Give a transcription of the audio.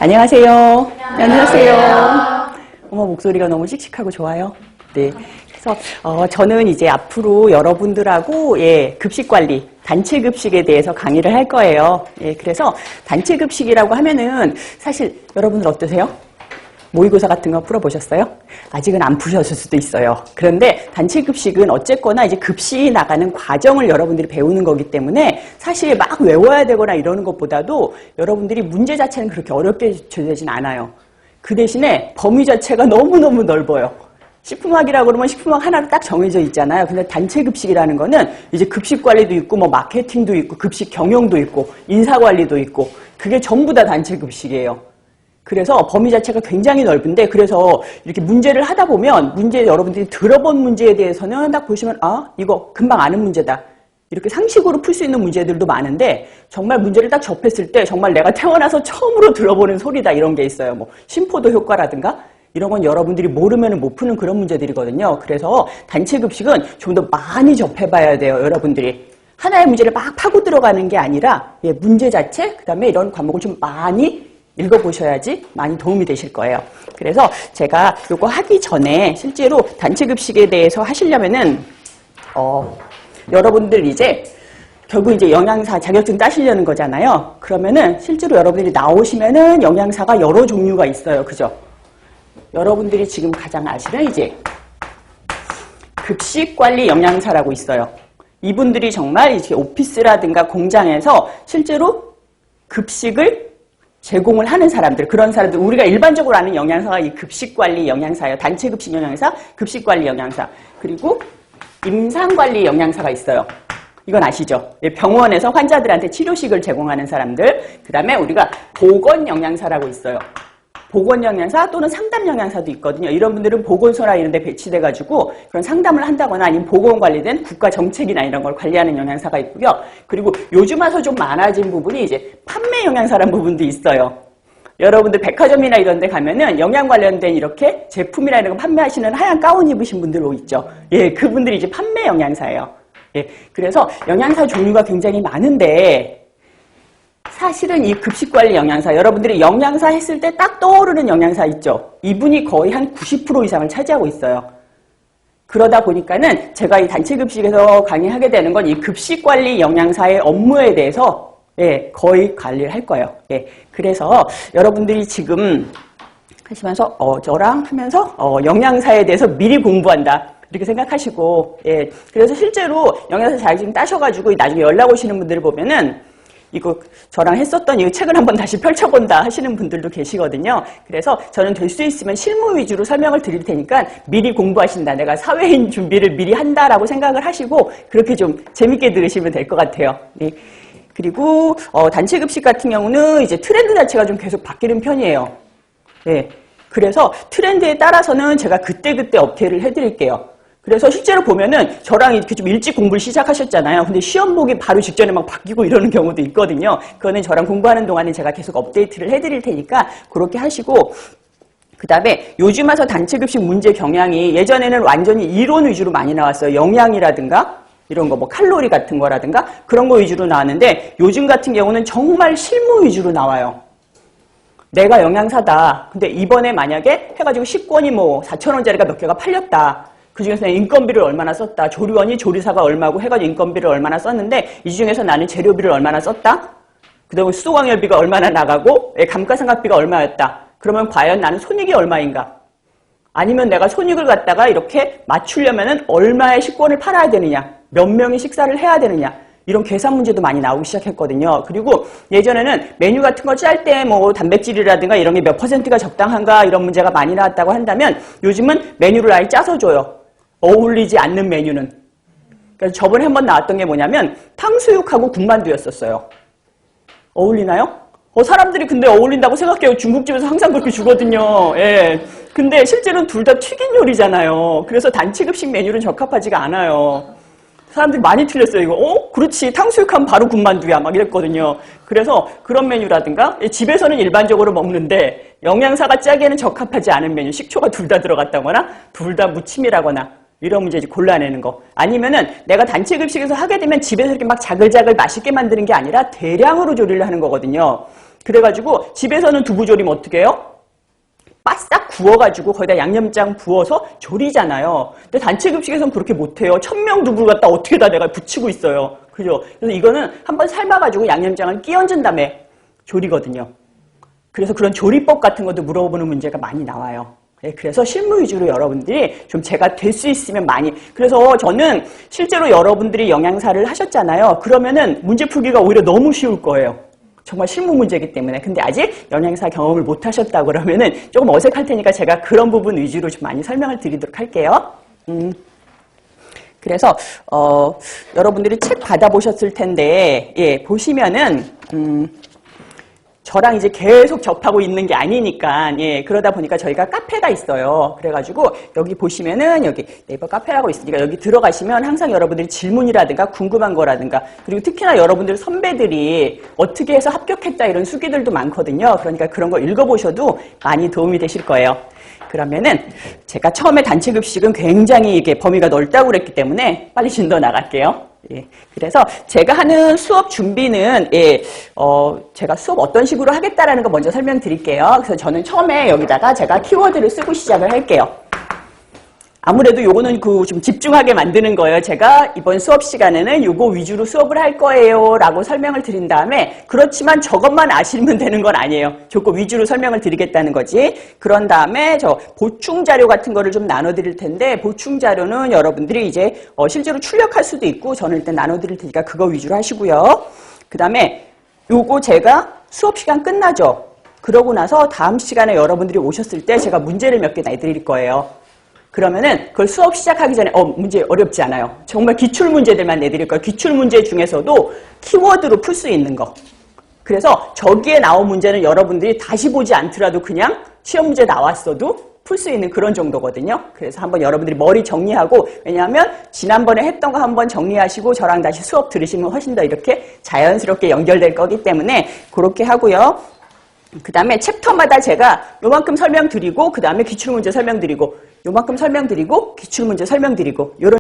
안녕하세요. 안녕하세요. 어머, 목소리가 너무 씩씩하고 좋아요. 네. 그래서 저는 이제 앞으로 여러분들하고 급식 관리, 단체 급식에 대해서 강의를 할 거예요. 그래서 단체 급식이라고 하면은 사실 여러분들 어떠세요? 모의고사 같은 거 풀어보셨어요? 아직은 안 푸셨을 수도 있어요. 그런데 단체 급식은 어쨌거나 이제 급식이 나가는 과정을 여러분들이 배우는 거기 때문에 사실 막 외워야 되거나 이러는 것보다도 여러분들이 문제 자체는 그렇게 어렵게 되진 않아요. 그 대신에 범위 자체가 너무너무 넓어요. 식품학이라고 그러면 식품학 하나로 딱 정해져 있잖아요. 근데 단체 급식이라는 거는 이제 급식 관리도 있고 뭐 마케팅도 있고 급식 경영도 있고 인사 관리도 있고 그게 전부 다 단체 급식이에요. 그래서 범위 자체가 굉장히 넓은데 그래서 이렇게 문제를 하다 보면 여러분들이 들어본 문제에 대해서는 딱 보시면 이거 금방 아는 문제다. 이렇게 상식으로 풀 수 있는 문제들도 많은데 정말 문제를 딱 접했을 때 정말 내가 태어나서 처음으로 들어보는 소리다 이런 게 있어요. 뭐 심포도 효과라든가 이런 건 여러분들이 모르면 못 푸는 그런 문제들이거든요. 그래서 단체 급식은 좀 더 많이 접해봐야 돼요. 여러분들이. 하나의 문제를 막 파고 들어가는 게 아니라 문제 자체 그다음에 이런 과목을 좀 많이 읽어보셔야지 많이 도움이 되실 거예요. 그래서 제가 이거 하기 전에 실제로 단체 급식에 대해서 하시려면은 여러분들 이제 결국 이제 영양사 자격증 따시려는 거잖아요. 그러면은 실제로 여러분들이 나오시면은 영양사가 여러 종류가 있어요. 그죠? 여러분들이 지금 가장 아시는 이제 급식관리 영양사라고 있어요. 이분들이 정말 이제 오피스라든가 공장에서 실제로 급식을 제공을 하는 사람들, 그런 사람들, 우리가 일반적으로 아는 영양사가 이 급식관리 영양사예요. 단체 급식 영양사, 급식관리 영양사, 그리고 임상관리 영양사가 있어요. 이건 아시죠? 병원에서 환자들한테 치료식을 제공하는 사람들, 그 다음에 우리가 보건영양사라고 있어요. 보건영양사 또는 상담영양사도 있거든요. 이런 분들은 보건소나 이런 데 배치돼가지고 그런 상담을 한다거나 아니면 보건 관리된 국가 정책이나 이런 걸 관리하는 영양사가 있고요. 그리고 요즘 와서 좀 많아진 부분이 이제 판매 영양사라는 부분도 있어요. 여러분들 백화점이나 이런 데 가면은 영양 관련된 이렇게 제품이나 이런 거 판매하시는 하얀 가운 입으신 분들 있죠. 그분들이 이제 판매 영양사예요. 그래서 영양사 종류가 굉장히 많은데 사실은 이 급식관리 영양사, 여러분들이 영양사 했을 때 딱 떠오르는 영양사 있죠? 이분이 거의 한 90% 이상을 차지하고 있어요. 그러다 보니까는 제가 이 단체 급식에서 강의하게 되는 건 이 급식관리 영양사의 업무에 대해서 거의 관리를 할 거예요. 그래서 여러분들이 지금 하시면서 저랑 하면서 영양사에 대해서 미리 공부한다. 이렇게 생각하시고 그래서 실제로 영양사 자격증 따셔가지고 나중에 연락 오시는 분들을 보면은 이거 저랑 했었던 이 책을 한번 다시 펼쳐본다 하시는 분들도 계시거든요. 그래서 저는 될 수 있으면 실무 위주로 설명을 드릴 테니까 미리 공부하신다. 내가 사회인 준비를 미리 한다라고 생각을 하시고 그렇게 좀 재밌게 들으시면 될 것 같아요. 그리고 단체 급식 같은 경우는 이제 트렌드 자체가 좀 계속 바뀌는 편이에요. 그래서 트렌드에 따라서는 제가 그때그때 업데이트를 해드릴게요. 그래서 실제로 보면은 저랑 이렇게 좀 일찍 공부를 시작하셨잖아요. 근데 시험 보기 바로 직전에 막 바뀌고 이러는 경우도 있거든요. 그거는 저랑 공부하는 동안에 제가 계속 업데이트를 해드릴 테니까 그렇게 하시고 그 다음에 요즘 와서 단체 급식 문제 경향이 예전에는 완전히 이론 위주로 많이 나왔어요. 영양이라든가 이런 거 뭐 칼로리 같은 거라든가 그런 거 위주로 나왔는데 요즘 같은 경우는 정말 실무 위주로 나와요. 내가 영양사다. 근데 이번에 만약에 해가지고 10권이 뭐 4,000원짜리가 몇 개가 팔렸다. 그 중에서 인건비를 얼마나 썼다. 조리원이 조리사가 얼마고 해가지고 인건비를 얼마나 썼는데 이 중에서 나는 재료비를 얼마나 썼다. 그 다음에 수소광열비가 얼마나 나가고 감가상각비가 얼마였다. 그러면 과연 나는 손익이 얼마인가? 아니면 내가 손익을 갖다가 이렇게 맞추려면은 얼마의 식권을 팔아야 되느냐? 몇 명이 식사를 해야 되느냐? 이런 계산 문제도 많이 나오기 시작했거든요. 그리고 예전에는 메뉴 같은 거 짤 때 뭐 단백질이라든가 이런 게 몇 퍼센트가 적당한가 이런 문제가 많이 나왔다고 한다면 요즘은 메뉴를 아예 짜서 줘요. 어울리지 않는 메뉴는. 그래서 저번에 한번 나왔던 게 뭐냐면 탕수육하고 군만두였었어요. 어울리나요? 사람들이 근데 어울린다고 생각해요. 중국집에서 항상 그렇게 주거든요. 근데 실제로는 둘 다 튀긴 요리잖아요. 그래서 단체 급식 메뉴는 적합하지가 않아요. 사람들이 많이 틀렸어요. 이거 그렇지. 탕수육하면 바로 군만두야. 막 이랬거든요. 그래서 그런 메뉴라든가 집에서는 일반적으로 먹는데 영양사가 짜기에는 적합하지 않은 메뉴, 식초가 둘 다 들어갔다거나 둘 다 무침이라거나 이런 문제 이제 골라내는 거. 아니면은 내가 단체 급식에서 하게 되면 집에서 이렇게 막 자글자글 맛있게 만드는 게 아니라 대량으로 조리를 하는 거거든요. 그래가지고 집에서는 두부조림 어떻게 해요? 바싹 구워가지고 거기다 양념장 부어서 조리잖아요. 근데 단체급식에서는 그렇게 못해요. 1000명 두부를 갖다 어떻게 다 내가 붙이고 있어요. 그죠? 그래서 이거는 한번 삶아가지고 양념장을 끼얹은 다음에 조리거든요. 그래서 그런 조리법 같은 것도 물어보는 문제가 많이 나와요. 네, 그래서 실무 위주로 여러분들이 좀 제가 될 수 있으면 많이. 그래서 저는 실제로 여러분들이 영양사를 하셨잖아요. 그러면은 문제 풀기가 오히려 너무 쉬울 거예요. 정말 실무 문제이기 때문에. 근데 아직 영양사 경험을 못 하셨다 그러면은 조금 어색할 테니까 제가 그런 부분 위주로 좀 많이 설명을 드리도록 할게요. 그래서 여러분들이 책 받아보셨을 텐데, 예, 보시면은 저랑 이제 계속 접하고 있는 게 아니니까, 예, 그러다 보니까 저희가 카페가 있어요. 그래가지고 여기 보시면은 여기 네이버 카페라고 있으니까 여기 들어가시면 항상 여러분들이 질문이라든가 궁금한 거라든가, 그리고 특히나 여러분들 선배들이 어떻게 해서 합격했다 이런 수기들도 많거든요. 그러니까 그런 거 읽어보셔도 많이 도움이 되실 거예요. 그러면은 제가 처음에 단체급식은 굉장히 이게 범위가 넓다고 그랬기 때문에 빨리 진도 나갈게요. 예, 그래서 제가 하는 수업 준비는, 예, 제가 수업 어떤 식으로 하겠다라는 거 먼저 설명드릴게요. 그래서 저는 처음에 여기다가 제가 키워드를 쓰고 시작을 할게요. 아무래도 요거는 좀 집중하게 만드는 거예요. 제가 이번 수업 시간에는 요거 위주로 수업을 할 거예요 라고 설명을 드린 다음에, 그렇지만 저것만 아시면 되는 건 아니에요. 저거 위주로 설명을 드리겠다는 거지. 그런 다음에 저 보충 자료 같은 거를 좀 나눠 드릴 텐데, 보충 자료는 여러분들이 이제 실제로 출력할 수도 있고, 저는 일단 나눠 드릴 테니까 그거 위주로 하시고요. 그 다음에 요거 제가 수업 시간 끝나죠. 그러고 나서 다음 시간에 여러분들이 오셨을 때 제가 문제를 몇 개 내드릴 거예요. 그러면은 그걸 수업 시작하기 전에 문제 어렵지 않아요. 정말 기출문제들만 내드릴 거예요. 기출문제 중에서도 키워드로 풀 수 있는 거. 그래서 저기에 나온 문제는 여러분들이 다시 보지 않더라도 그냥 시험 문제 나왔어도 풀 수 있는 그런 정도거든요. 그래서 한번 여러분들이 머리 정리하고, 왜냐하면 지난번에 했던 거 한번 정리하시고 저랑 다시 수업 들으시면 훨씬 더 이렇게 자연스럽게 연결될 거기 때문에 그렇게 하고요. 그 다음에 챕터마다 제가 요만큼 설명드리고, 그 다음에 기출문제 설명드리고, 요만큼 설명드리고, 기출문제 설명드리고, 요런